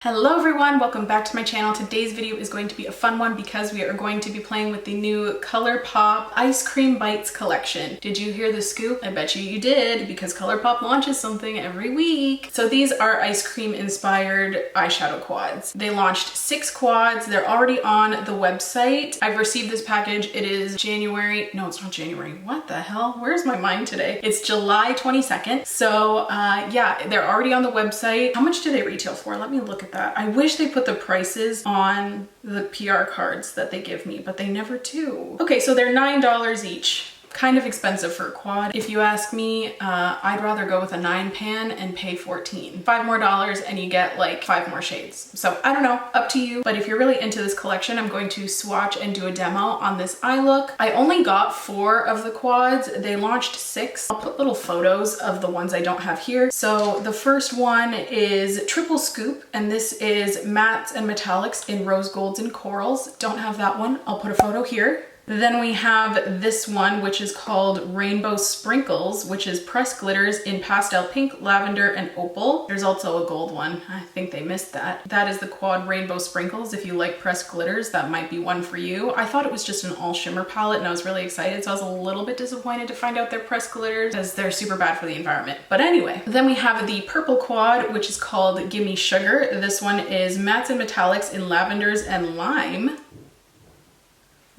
Hello everyone, welcome back to my channel. Today's video is going to be a fun one because we are going to be playing with the new Colourpop Ice Cream Bites collection. Did you hear the scoop? I bet you did, because Colourpop launches something every week. So these are ice cream inspired eyeshadow quads. They launched 6 quads. They're already on the website. I've received this package. It is January. No, it's not January. What the hell? Where's my mind today? It's July 22nd. So yeah, they're already on the website. How much do they retail for? Let me look at that. I wish they put the prices on the PR cards that they give me, but they never do. Okay, so they're $9 each. Kind of expensive for a quad. If you ask me, I'd rather go with a 9 pan and pay $14. $5 more and you get like 5 more shades. So I don't know, up to you. But if you're really into this collection, I'm going to swatch and do a demo on this eye look. I only got 4 of the quads. They launched 6. I'll put little photos of the ones I don't have here. So the first one is Triple Scoop, and this is mattes and metallics in rose golds and corals. Don't have that one. I'll put a photo here. Then we have this one, which is called Rainbow Sprinkles, which is pressed glitters in pastel pink, lavender, and opal. There's also a gold one. I think they missed that. That is the quad Rainbow Sprinkles. If you like pressed glitters, that might be one for you. I thought it was just an all shimmer palette and I was really excited, so I was a little bit disappointed to find out they're pressed glitters because they're super bad for the environment. But anyway, then we have the purple quad, which is called Gimme Sugar. This one is mattes and metallics in lavenders and lime.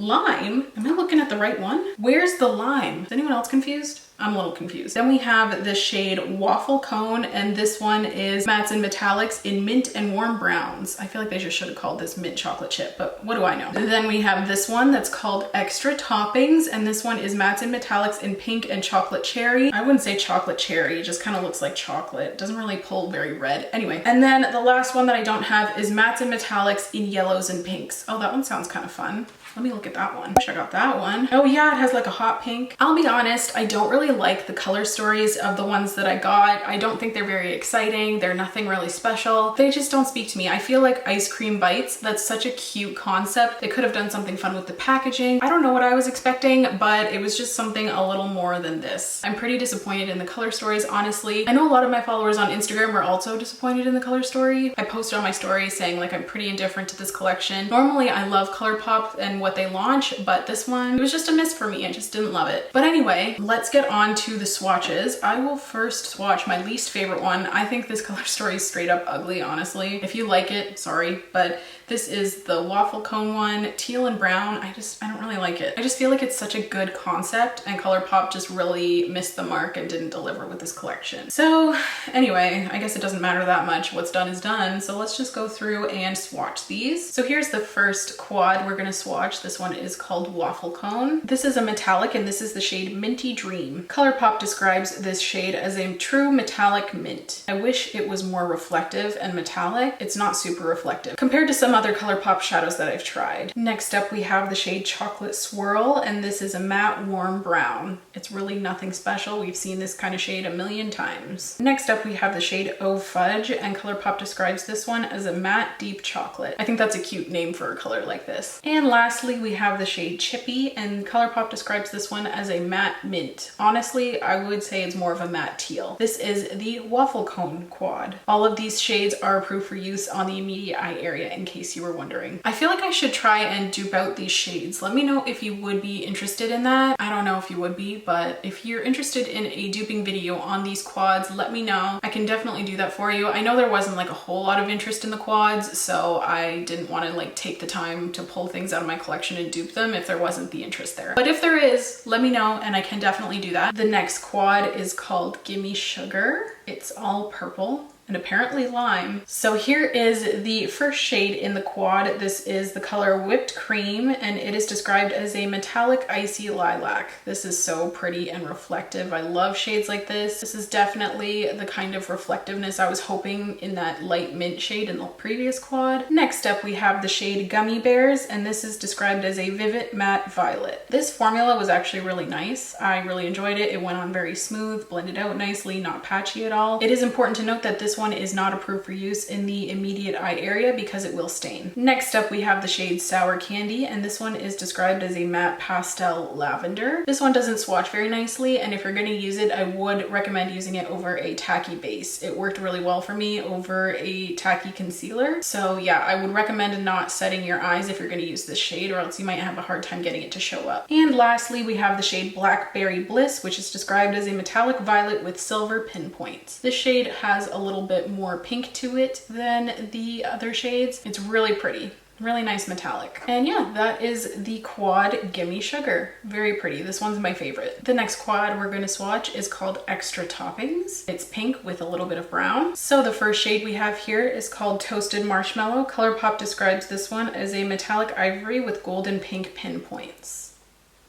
Lime? Am I looking at the right one? Where's the lime? Is anyone else confused? I'm a little confused. Then we have the shade Waffle Cone, and this one is mattes and metallics in mint and warm browns. I feel like they just should have called this mint chocolate chip, but what do I know? Then we have this one that's called Extra Toppings, and this one is mattes and metallics in pink and chocolate cherry. I wouldn't say chocolate cherry, it just kind of looks like chocolate. It doesn't really pull very red. Anyway, and then the last one that I don't have is mattes and metallics in yellows and pinks. Oh, that one sounds kind of fun. Let me look at that one. Wish I got that one. Oh yeah, it has like a hot pink. I'll be honest, I don't really like the color stories of the ones that I got. I don't think they're very exciting. They're nothing really special. They just don't speak to me. I feel like Ice Cream Bites, that's such a cute concept. They could have done something fun with the packaging. I don't know what I was expecting, but it was just something a little more than this. I'm pretty disappointed in the color stories, honestly. I know a lot of my followers on Instagram are also disappointed in the color story. I posted on my story saying like I'm pretty indifferent to this collection. Normally I love Colourpop and what they launch, but this one, it was just a miss for me. I just didn't love it. But anyway, let's get on to the swatches. I will first swatch my least favorite one. I think this color story is straight up ugly, honestly. If you like it, sorry, but this is the Waffle Cone one, teal and brown. I don't really like it. I just feel like it's such a good concept and Colourpop just really missed the mark and didn't deliver with this collection. So anyway, I guess it doesn't matter that much. What's done is done. So let's just go through and swatch these. So here's the first quad we're gonna swatch. This one is called Waffle Cone. This is a metallic and this is the shade Minty Dream. Colourpop describes this shade as a true metallic mint. I wish it was more reflective and metallic. It's not super reflective compared to some other Colourpop shadows that I've tried. Next up we have the shade Chocolate Swirl, and this is a matte warm brown. It's really nothing special. We've seen this kind of shade a million times. Next up we have the shade Oh Fudge, and Colourpop describes this one as a matte deep chocolate. I think that's a cute name for a color like this. And lastly we have the shade Chippy, and Colourpop describes this one as a matte mint. Honestly, I would say it's more of a matte teal. This is the Waffle Cone quad. All of these shades are approved for use on the immediate eye area, in case you were wondering. I feel like I should try and dupe out these shades. Let me know if you would be interested in that. I don't know if you would be, but if you're interested in a duping video on these quads, let me know. I can definitely do that for you. I know there wasn't like a whole lot of interest in the quads, so I didn't want to like take the time to pull things out of my collection and dupe them if there wasn't the interest there. But if there is, let me know and I can definitely do that. The next quad is called Gimme Sugar. It's all purple and apparently lime. So here is the first shade in the quad. This is the color Whipped Cream, and it is described as a metallic icy lilac. This is so pretty and reflective. I love shades like this. This is definitely the kind of reflectiveness I was hoping in that light mint shade in the previous quad. Next up we have the shade Gummy Bears, and this is described as a vivid matte violet. This formula was actually really nice. I really enjoyed it. It went on very smooth, blended out nicely, not patchy at all. It is important to note that this one is not approved for use in the immediate eye area because it will stain. Next up, we have the shade Sour Candy, and this one is described as a matte pastel lavender. This one doesn't swatch very nicely, and if you're going to use it, I would recommend using it over a tacky base. It worked really well for me over a tacky concealer. So yeah, I would recommend not setting your eyes if you're going to use this shade, or else you might have a hard time getting it to show up. And lastly, we have the shade Blackberry Bliss, which is described as a metallic violet with silver pinpoints. This shade has a little bit more pink to it than the other shades. It's really pretty. Really nice metallic. And yeah, that is the quad Gimme Sugar. Very pretty. This one's my favorite. The next quad we're going to swatch is called Extra Toppings. It's pink with a little bit of brown. So the first shade we have here is called Toasted Marshmallow. Colourpop describes this one as a metallic ivory with golden pink pinpoints.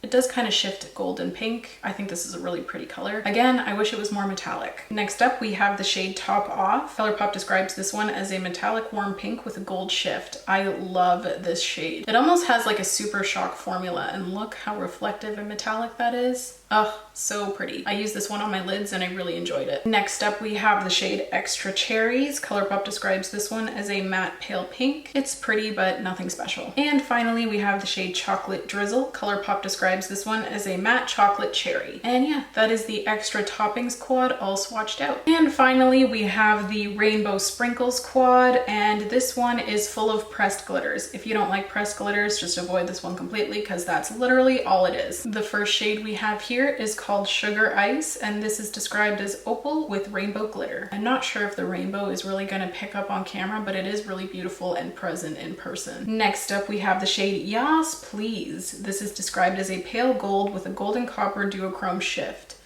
It does kind of shift golden pink. I think this is a really pretty color. Again, I wish it was more metallic. Next up, we have the shade Top Off. Colourpop describes this one as a metallic warm pink with a gold shift. I love this shade. It almost has like a Super Shock formula, and look how reflective and metallic that is. Oh, so pretty. I used this one on my lids and I really enjoyed it. Next up, we have the shade Extra Cherries. Colourpop describes this one as a matte pale pink. It's pretty, but nothing special. And finally, we have the shade Chocolate Drizzle. Colourpop describes this one as a matte chocolate cherry. And yeah, that is the Extra Toppings quad all swatched out. And finally, we have the Rainbow Sprinkles quad, and this one is full of pressed glitters. If you don't like pressed glitters, just avoid this one completely because that's literally all it is. The first shade we have here is called Sugar Ice, and this is described as opal with rainbow glitter. I'm not sure if the rainbow is really going to pick up on camera, but it is really beautiful and present in person. Next up, we have the shade Yas Please. This is described as a pale gold with a golden copper duochrome shift.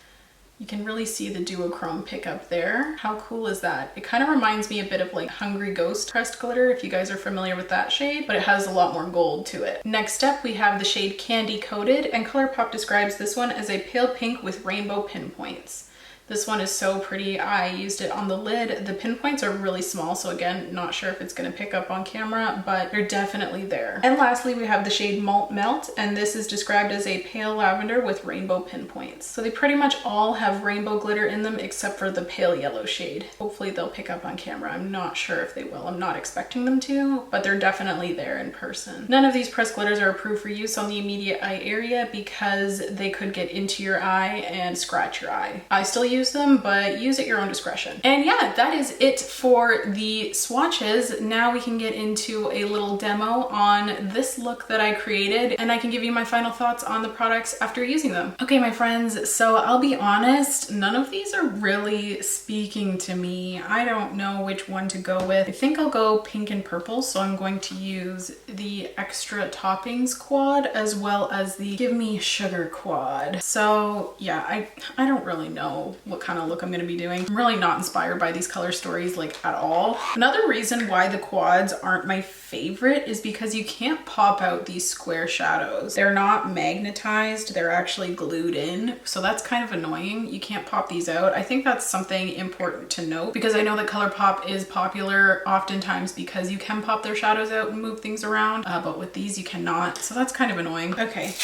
You can really see the duochrome pick up there. How cool is that? It kind of reminds me a bit of like Hungry Ghost pressed glitter, if you guys are familiar with that shade, but it has a lot more gold to it. Next up, we have the shade Candy Coated, and Colourpop describes this one as a pale pink with rainbow pinpoints. This one is so pretty. I used it on the lid. The pinpoints are really small, so again, not sure if it's going to pick up on camera, but they're definitely there. And lastly, we have the shade Malt Melt, and this is described as a pale lavender with rainbow pinpoints. So they pretty much all have rainbow glitter in them except for the pale yellow shade. Hopefully they'll pick up on camera. I'm not sure if they will. I'm not expecting them to, but they're definitely there in person. None of these pressed glitters are approved for use on the immediate eye area because they could get into your eye and scratch your eye. I still use them, but use at your own discretion. And yeah, that is it for the swatches. Now we can get into a little demo on this look that I created, and I can give you my final thoughts on the products after using them. Okay, my friends, so I'll be honest, none of these are really speaking to me. I don't know which one to go with. I think I'll go pink and purple, so I'm going to use the Extra Toppings quad as well as the Gimme Sugar quad. So yeah, I don't really know what kind of look I'm going to be doing. I'm really not inspired by these color stories like at all. Another reason why the quads aren't my favorite is because you can't pop out these square shadows. They're not magnetized, they're actually glued in, so that's kind of annoying. You can't pop these out. I think that's something important to note because I know that Colourpop is popular oftentimes because you can pop their shadows out and move things around, but with these you cannot, so that's kind of annoying. Okay,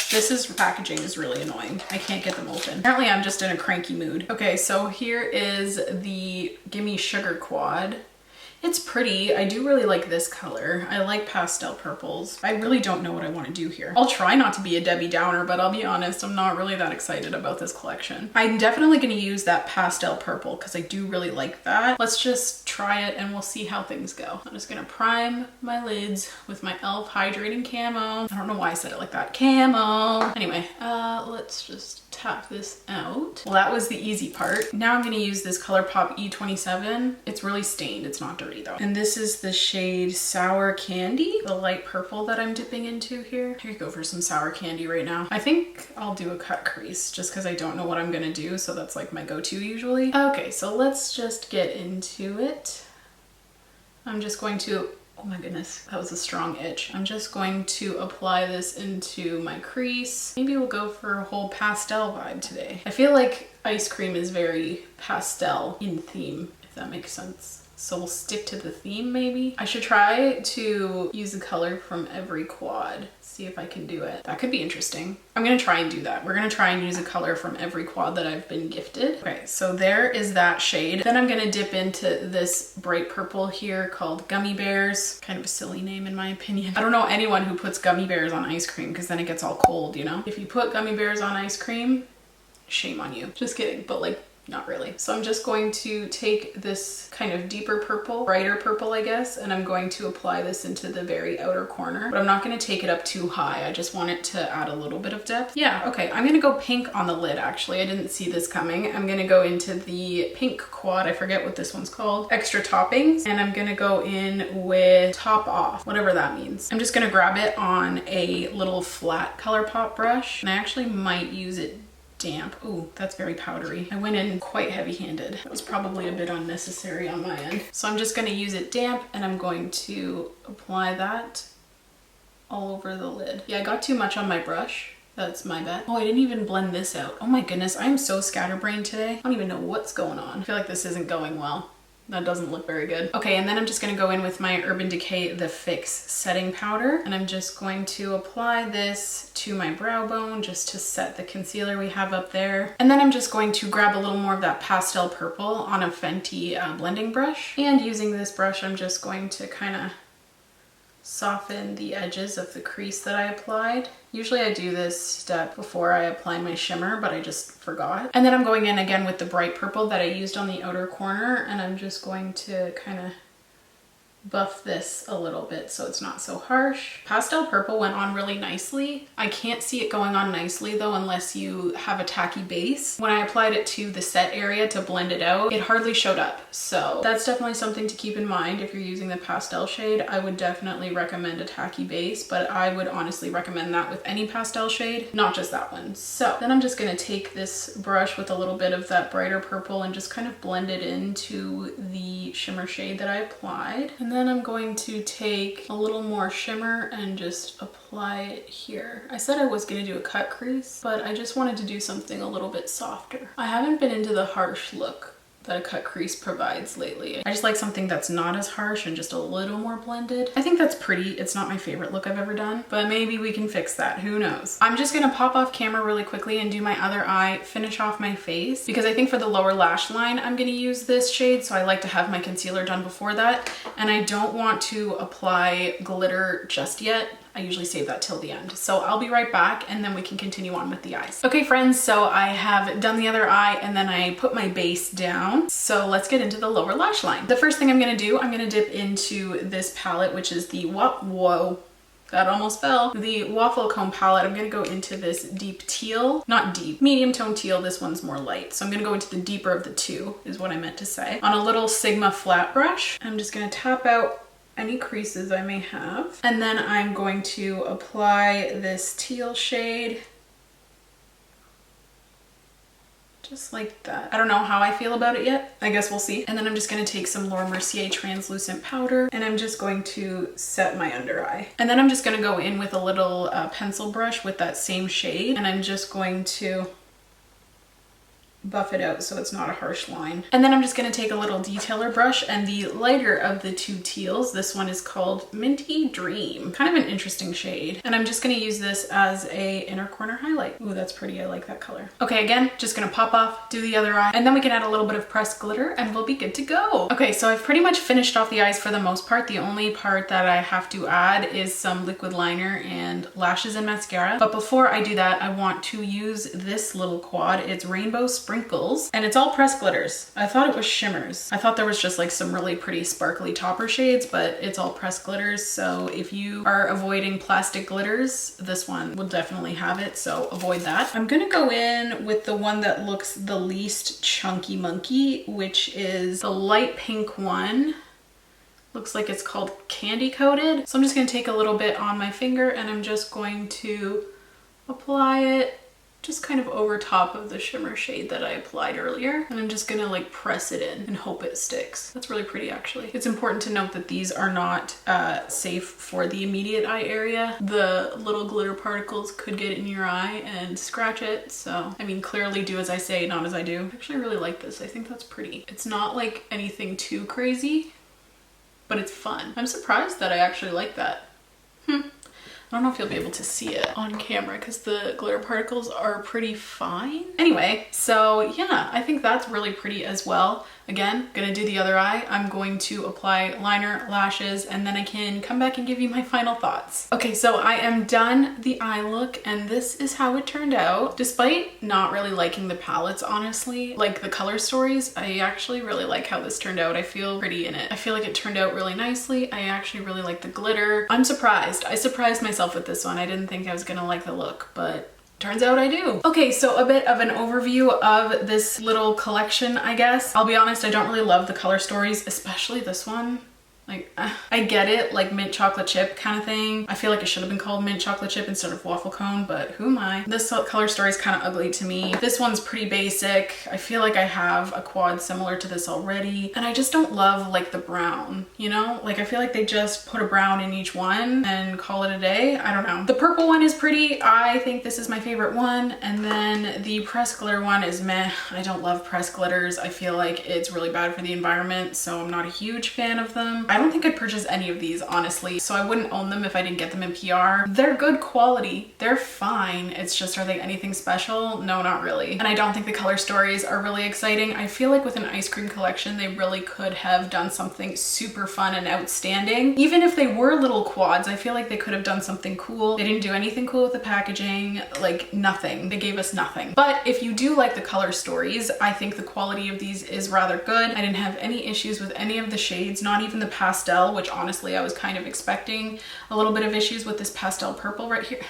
packaging is really annoying. I can't get them open. Apparently I'm just in a cranky mood. Okay, so here is the Gimme Sugar quad. It's pretty. I do really like this color. I like pastel purples. I really don't know what I want to do here. I'll try not to be a Debbie Downer, but I'll be honest, I'm not really that excited about this collection. I'm definitely going to use that pastel purple because I do really like that. Let's just try it and we'll see how things go. I'm just going to prime my lids with my e.l.f. Hydrating Camo. I don't know why I said it like that. Camo. Anyway, let's just tap this out. Well, that was the easy part. Now I'm going to use this Colourpop E27. It's really stained. It's not dirty though. And this is the shade Sour Candy, the light purple that I'm dipping into here. Here you go for some Sour Candy right now. I think I'll do a cut crease just because I don't know what I'm going to do. So that's like my go-to usually. Okay, so let's just get into it. I'm just going to, oh my goodness, that was a strong itch. I'm just going to apply this into my crease. Maybe we'll go for a whole pastel vibe today. I feel like ice cream is very pastel in theme, if that makes sense. So we'll stick to the theme maybe. I should try to use a color from every quad. See if I can do it. That could be interesting. I'm gonna try and do that. We're gonna try and use a color from every quad that I've been gifted. Okay, so there is that shade. Then I'm gonna dip into this bright purple here called Gummy Bears. Kind of a silly name in my opinion. I don't know anyone who puts gummy bears on ice cream because then it gets all cold, you know? If you put gummy bears on ice cream, shame on you. Just kidding, but like, not really. So I'm just going to take this kind of deeper purple, brighter purple, I guess, and I'm going to apply this into the very outer corner, but I'm not going to take it up too high. I just want it to add a little bit of depth. Yeah, okay. I'm going to go pink on the lid, actually. I didn't see this coming. I'm going to go into the pink quad. I forget what this one's called. Extra Toppings. And I'm going to go in with Top Off, whatever that means. I'm just going to grab it on a little flat Colourpop brush, and I actually might use it damp. Ooh, that's very powdery. I went in quite heavy-handed. That was probably a bit unnecessary on my end. So I'm just going to use it damp, and I'm going to apply that all over the lid. Yeah, I got too much on my brush. That's my bad. Oh, I didn't even blend this out. Oh my goodness, I am so scatterbrained today. I don't even know what's going on. I feel like this isn't going well. That doesn't look very good. Okay, and then I'm just gonna go in with my Urban Decay The Fix setting powder, and I'm just going to apply this to my brow bone just to set the concealer we have up there. And then I'm just going to grab a little more of that pastel purple on a Fenty blending brush. And using this brush, I'm just going to kind of soften the edges of the crease that I applied. Usually I do this step before I apply my shimmer, but I just forgot. And then I'm going in again with the bright purple that I used on the outer corner, and I'm just going to kind of buff this a little bit so it's not so harsh. Pastel purple went on really nicely. I can't see it going on nicely though unless you have a tacky base. When I applied it to the set area to blend it out, it hardly showed up. So that's definitely something to keep in mind if you're using the pastel shade. I would definitely recommend a tacky base, but I would honestly recommend that with any pastel shade, not just that one. So then I'm just gonna take this brush with a little bit of that brighter purple and just kind of blend it into the shimmer shade that I applied. And then I'm going to take a little more shimmer and just apply it here. I said I was going to do a cut crease, but I just wanted to do something a little bit softer. I haven't been into the harsh look that a cut crease provides lately. I just like something that's not as harsh and just a little more blended. I think that's pretty. It's not my favorite look I've ever done, but maybe we can fix that. Who knows? I'm just gonna pop off camera really quickly and do my other eye, finish off my face, because I think for the lower lash line, I'm gonna use this shade, so I like to have my concealer done before that, and I don't want to apply glitter just yet. I usually save that till the end. So I'll be right back and then we can continue on with the eyes. Okay friends, so I have done the other eye and then I put my base down. So let's get into the lower lash line. The first thing I'm gonna do, I'm gonna dip into this palette, which is the whoa, that almost fell. The Waffle Comb palette. I'm gonna go into this deep teal, not deep, medium tone teal. This one's more light. So I'm gonna go into the deeper of the two is what I meant to say. On a little Sigma flat brush, I'm just gonna tap out any creases I may have. And then I'm going to apply this teal shade just like that. I don't know how I feel about it yet. I guess we'll see. And then I'm just going to take some Mercier translucent powder and I'm just going to set my under eye. And then I'm just going to go in with a little pencil brush with that same shade and I'm just going to buff it out so it's not a harsh line. And then I'm just going to take a little detailer brush and the lighter of the two teals, this one is called Minty Dream. Kind of an interesting shade. And I'm just going to use this as a inner corner highlight. Ooh, that's pretty. I like that color. Okay, again, just going to pop off, do the other eye, and then we can add a little bit of pressed glitter and we'll be good to go. Okay, so I've pretty much finished off the eyes for the most part. The only part that I have to add is some liquid liner and lashes and mascara. But before I do that, I want to use this little quad. It's Rainbow Sprinkles and it's all pressed glitters. I thought it was shimmers. I thought there was just like some really pretty sparkly topper shades, but it's all pressed glitters. So if you are avoiding plastic glitters, this one will definitely have it. So avoid that. I'm gonna go in with the one that looks the least chunky monkey, which is the light pink one. Looks like it's called Candy Coated. So I'm just gonna take a little bit on my finger and I'm just going to apply it just kind of over top of the shimmer shade that I applied earlier. And I'm just gonna like press it in and hope it sticks. That's really pretty actually. It's important to note that these are not safe for the immediate eye area. The little glitter particles could get in your eye and scratch it. So, I mean, clearly do as I say, not as I do. I actually really like this. I think that's pretty. It's not like anything too crazy, but it's fun. I'm surprised that I actually like that. I don't know if you'll be able to see it on camera because the glitter particles are pretty fine. Anyway, so yeah, I think that's really pretty as well. Again, gonna do the other eye. I'm going to apply liner, lashes, and then I can come back and give you my final thoughts. Okay, so I am done the eye look and this is how it turned out. Despite not really liking the palettes, honestly, like the color stories, I actually really like how this turned out. I feel pretty in it. I feel like it turned out really nicely. I actually really like the glitter. I'm surprised. I surprised myself with this one. I didn't think I was gonna like the look, but turns out I do. Okay, so a bit of an overview of this little collection, I guess. I'll be honest, I don't really love the color stories, especially this one. Like, I get it, like mint chocolate chip kind of thing. I feel like it should have been called mint chocolate chip instead of waffle cone, but who am I? This color story is kind of ugly to me. This one's pretty basic. I feel like I have a quad similar to this already. And I just don't love like the brown, you know? Like I feel like they just put a brown in each one and call it a day. I don't know. The purple one is pretty. I think this is my favorite one. And then the pressed glitter one is meh. I don't love pressed glitters. I feel like it's really bad for the environment, so I'm not a huge fan of them. I don't think I'd purchase any of these, honestly, so I wouldn't own them if I didn't get them in PR. They're good quality. They're fine. It's just, are they anything special? No, not really. And I don't think the color stories are really exciting. I feel like with an ice cream collection, they really could have done something super fun and outstanding. Even if they were little quads, I feel like they could have done something cool. They didn't do anything cool with the packaging, like nothing. They gave us nothing. But if you do like the color stories, I think the quality of these is rather good. I didn't have any issues with any of the shades, not even the pastel, which honestly I was kind of expecting a little bit of issues with this pastel purple right here.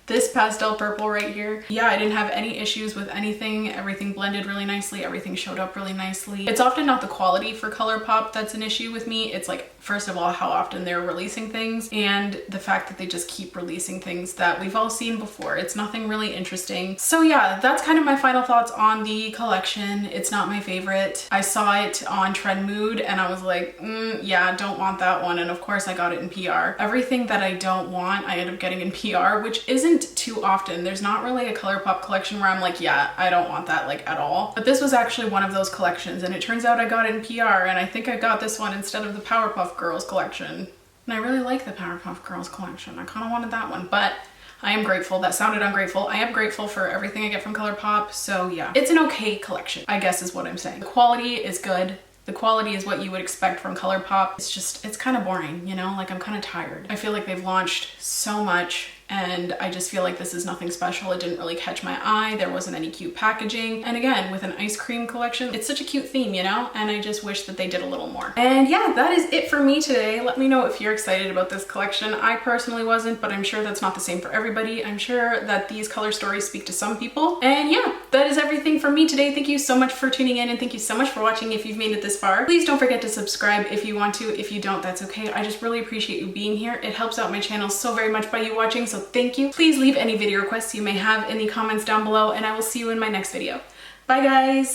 This pastel purple right here. Yeah, I didn't have any issues with anything. Everything blended really nicely. Everything showed up really nicely. It's often not the quality for Colourpop that's an issue with me. It's like, first of all, how often they're releasing things and the fact that they just keep releasing things that we've all seen before. It's nothing really interesting. So yeah, that's kind of my final thoughts on the collection. It's not my favorite. I saw it on Trend Mood and I was like, yeah, don't want that one. And of course I got it in PR. Everything that I don't want, I end up getting in PR, which isn't too often. There's not really a Colourpop collection where I'm like, yeah, I don't want that like at all. But this was actually one of those collections and it turns out I got it in PR and I think I got this one instead of the Powerpuff Girls collection. And I really like the Powerpuff Girls collection. I kind of wanted that one, but I am grateful. That sounded ungrateful. I am grateful for everything I get from Colourpop. So yeah, it's an okay collection, I guess is what I'm saying. The quality is good. The quality is what you would expect from Colourpop. It's just, it's kind of boring, you know? Like I'm kind of tired. I feel like they've launched so much and I just feel like this is nothing special. It didn't really catch my eye. There wasn't any cute packaging. And again, with an ice cream collection, it's such a cute theme, you know? And I just wish that they did a little more. And yeah, that is it for me today. Let me know if you're excited about this collection. I personally wasn't, but I'm sure that's not the same for everybody. I'm sure that these color stories speak to some people. And yeah, that is everything for me today. Thank you so much for tuning in and thank you so much for watching if you've made it this far. Please don't forget to subscribe if you want to. If you don't, that's okay. I just really appreciate you being here. It helps out my channel so very much by you watching, so thank you. Please leave any video requests you may have in the comments down below and I will see you in my next video. Bye guys!